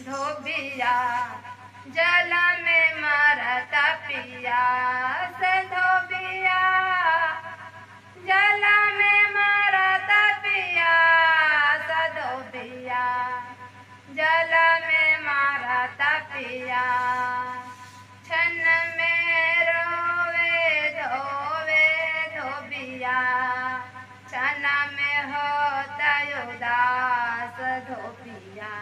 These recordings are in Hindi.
धोबिया जल में मरता पियास धोबिया जल में मरता पियास धोबिया जल में मरता पिया छन में रोवे धोवे धोबिया छन में होता उदास धोबिया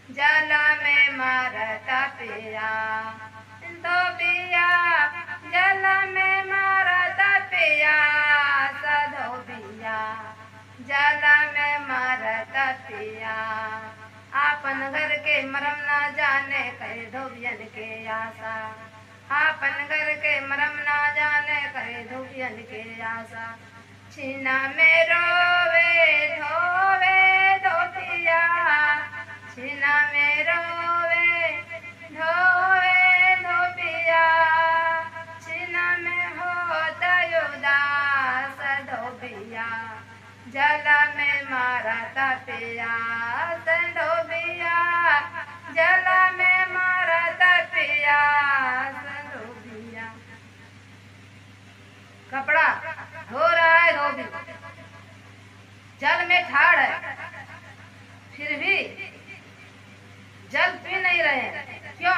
जल में मरता पिया धोबिया जल में मरता पिया धोबिया जल में मरता पिया आपन घर के मरम ना जाने करे धोबियन के आशा आपन घर के मरम ना जाने करे धोबियन के आशा छीना में रोवे धोवे धोबिया छीना में रोवे धोवे धोबिया छीना में होता उदास धोबिया जल में मरता पिया धोबिया जल में मरता पिया धोबिया कपड़ा धो रहा है धोबी जल में ठाड़ है फिर भी जल पी नहीं रहे हैं क्यों?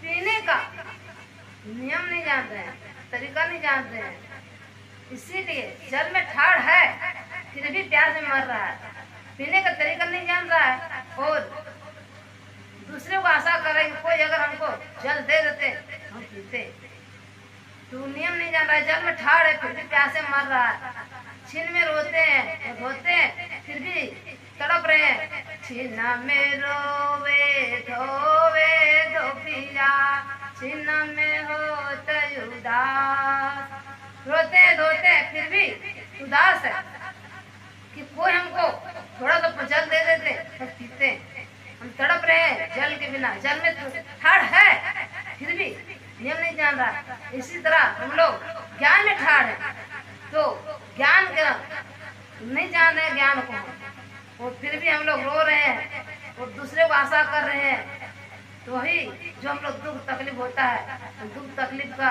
पीने का नियम नहीं जानते हैं, तरीका नहीं जानते हैं, इसीलिए जल में ठाड़ है फिर भी प्यास में मर रहा है। पीने का तरीका नहीं जान रहा है और दूसरे को आशा कर रहे हैं कोई अगर हमको जल दे देते हम पीते। तो नियम नहीं जान रहा है, जल में ठाड़ है फिर भी प्यासे मर रहा है। छीन में रोते हैं धोते हैं फिर भी तड़प रहे हैं। छीन में रोवे धोवे धोबिया छीन में होता उदास रोते धोते फिर भी उदास है कि कोई हमको थोड़ा तो जल दे देते हम पीते। हम तड़प रहे हैं जल के बिना, जल में ठाड़ है फिर भी नियम नहीं जान रहा। इसी तरह हम लोग ज्ञान में ठाड़ है तो ज्ञान का नहीं जान रहे ज्ञान को और फिर भी हम लोग रो रहे हैं और दूसरे को आशा कर रहे हैं। तो वही जो हम लोग दुख तकलीफ होता है तो दुख तकलीफ का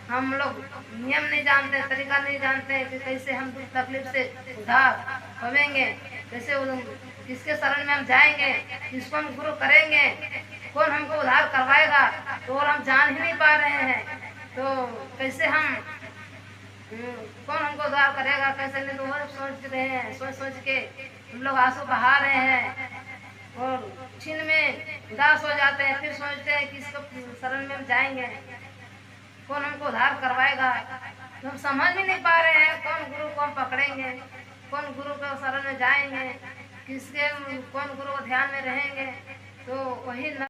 हम लोग नियम नहीं जानते, तरीका नहीं जानते कि कैसे हम दुख तकलीफ से उद्धार होवेंगे, कैसे किसके शरण में हम जाएंगे, किसको हम गुरु करेंगे, कौन हमको उद्धार करवाएगा तो और हम जान ही नहीं पा रहे हैं। तो कैसे हम कौन हमको उद्धार करेगा कैसे नहीं, तो वो सोच रहे हैं। सोच सोच के हम लोग आंसू बहा रहे हैं और छीन में उदास हो जाते हैं। फिर सोचते हैं कि इसको शरण में हम जाएंगे, कौन हमको उद्धार करवाएगा। तो हम समझ भी नहीं पा रहे हैं कौन गुरु को हम पकड़ेंगे, कौन गुरु के शरण में जाएंगे, किसके कौन गुरु को ध्यान में रहेंगे। तो वही